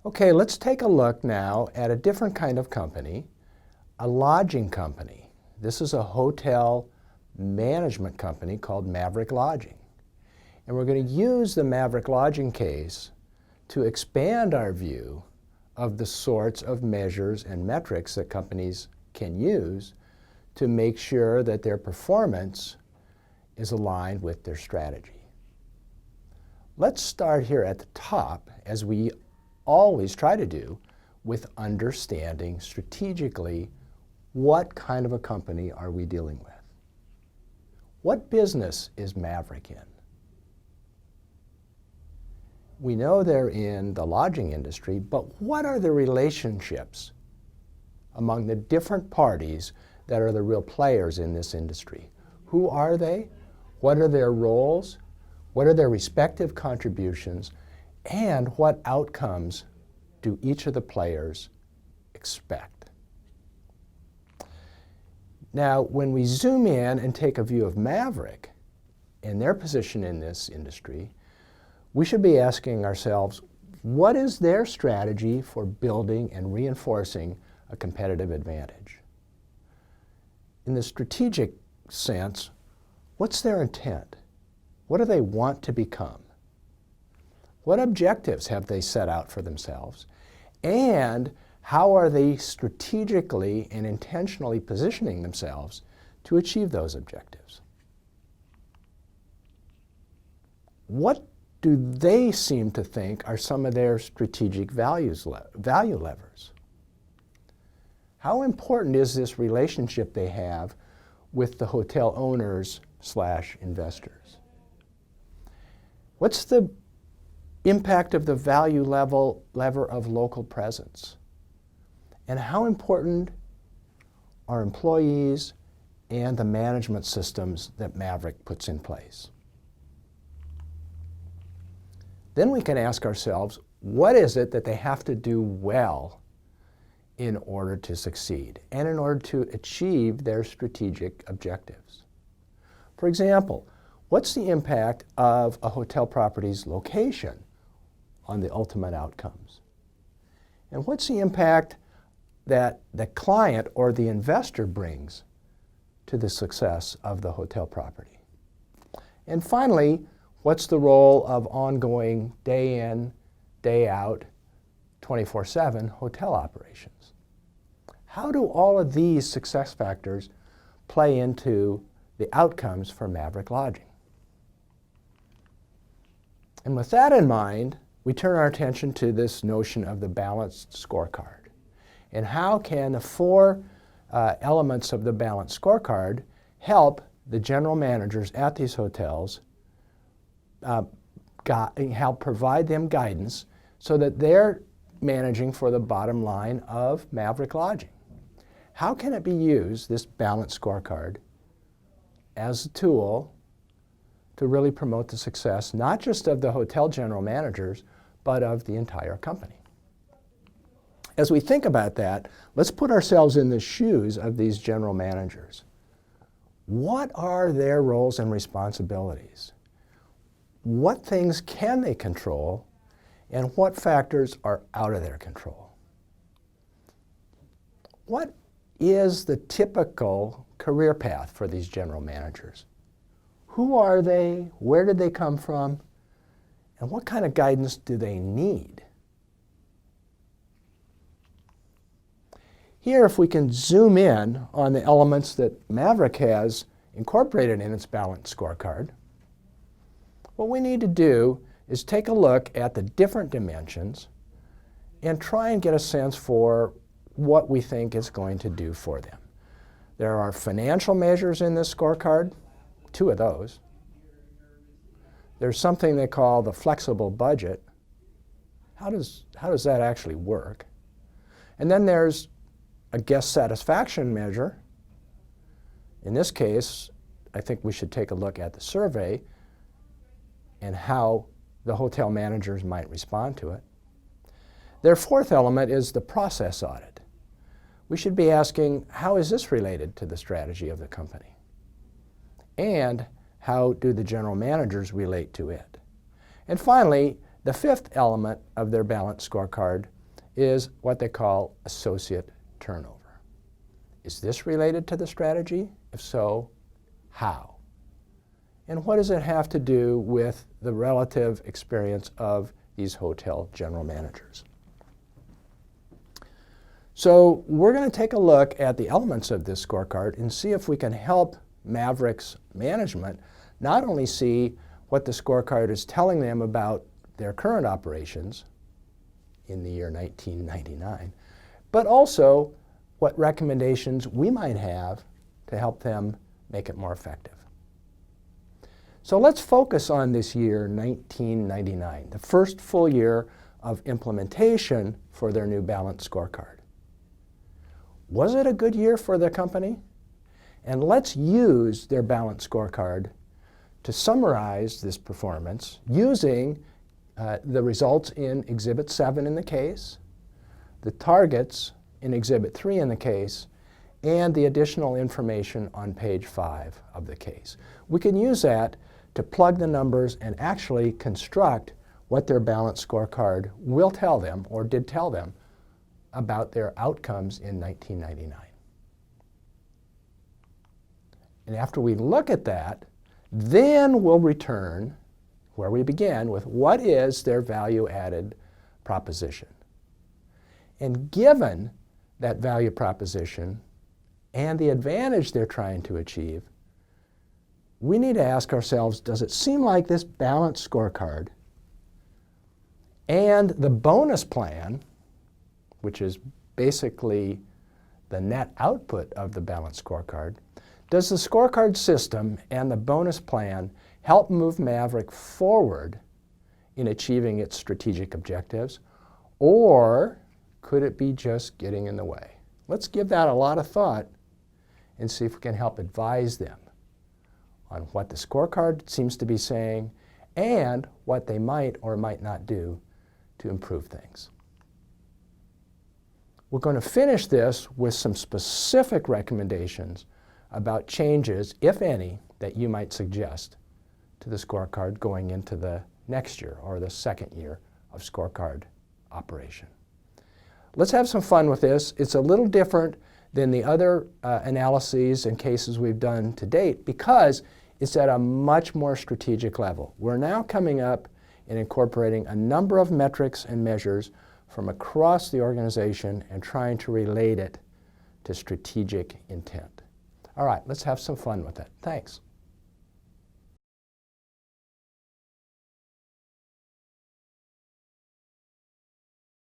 Okay, let's take a look now at a different kind of company, a lodging company. This is a hotel management company called Maverick Lodging. And we're going to use the Maverick Lodging case to expand our view of the sorts of measures and metrics that companies can use to make sure that their performance is aligned with their strategy. Let's start here at the top, as we always try to do, with understanding strategically what kind of a company are we dealing with. What business is Maverick in? We know they're in the lodging industry, but what are the relationships among the different parties that are the real players in this industry? Who are they? What are their roles? What are their respective contributions? And what outcomes do each of the players expect? Now, when we zoom in and take a view of Maverick and their position in this industry, we should be asking ourselves, what is their strategy for building and reinforcing a competitive advantage? In the strategic sense, what's their intent? What do they want to become? What objectives have they set out for themselves? And how are they strategically and intentionally positioning themselves to achieve those objectives? What do they seem to think are some of their strategic value levers? How important is this relationship they have with the hotel owners / investors? What's the impact of the value lever of local presence? And how important are employees and the management systems that Maverick puts in place? Then we can ask ourselves, what is it that they have to do well in order to succeed and in order to achieve their strategic objectives? For example, what's the impact of a hotel property's location on the ultimate outcomes? And what's the impact that the client or the investor brings to the success of the hotel property? And finally, what's the role of ongoing day in, day out, 24/7 hotel operations? How do all of these success factors play into the outcomes for Maverick Lodging? And with that in mind, we turn our attention to this notion of the balanced scorecard. And how can the four elements of the balanced scorecard help the general managers at these hotels help provide them guidance so that they're managing for the bottom line of Maverick Lodging? How can it be used, this balanced scorecard, as a tool to really promote the success, not just of the hotel general managers, but of the entire company? As we think about that, let's put ourselves in the shoes of these general managers. What are their roles and responsibilities? What things can they control, and what factors are out of their control? What is the typical career path for these general managers? Who are they? Where did they come from? And what kind of guidance do they need? Here, if we can zoom in on the elements that Maverick has incorporated in its balanced scorecard, what we need to do is take a look at the different dimensions and try and get a sense for what we think it's going to do for them. There are financial measures in this scorecard, 2 of those. There's something they call the flexible budget. How does that actually work? And then there's a guest satisfaction measure. In this case, I think we should take a look at the survey and how the hotel managers might respond to it. Their 4th element is the process audit. We should be asking, how is this related to the strategy of the company? And how do the general managers relate to it? And finally, the 5th element of their balanced scorecard is what they call associate turnover. Is this related to the strategy? If so, how? And what does it have to do with the relative experience of these hotel general managers? So we're going to take a look at the elements of this scorecard and see if we can help Maverick's management not only see what the scorecard is telling them about their current operations in the year 1999, but also what recommendations we might have to help them make it more effective. So let's focus on this year 1999, the first full year of implementation for their new balanced scorecard. Was it a good year for the company? And let's use their balanced scorecard to summarize this performance using the results in Exhibit 7 in the case, the targets in Exhibit 3 in the case, and the additional information on page 5 of the case. We can use that to plug the numbers and actually construct what their balanced scorecard will tell them, or did tell them, about their outcomes in 1999. And after we look at that, then we'll return where we began with what is their value-added proposition. And given that value proposition and the advantage they're trying to achieve, we need to ask ourselves, does it seem like this balanced scorecard and the bonus plan, which is basically the net output of the balanced scorecard, does the scorecard system and the bonus plan help move Maverick forward in achieving its strategic objectives, or could it be just getting in the way? Let's give that a lot of thought and see if we can help advise them on what the scorecard seems to be saying and what they might or might not do to improve things. We're going to finish this with some specific recommendations about changes, if any, that you might suggest to the scorecard going into the next year or the second year of scorecard operation. Let's have some fun with this. It's a little different than the other analyses and cases we've done to date because it's at a much more strategic level. We're now coming up and incorporating a number of metrics and measures from across the organization and trying to relate it to strategic intent. All right, let's have some fun with it. Thanks.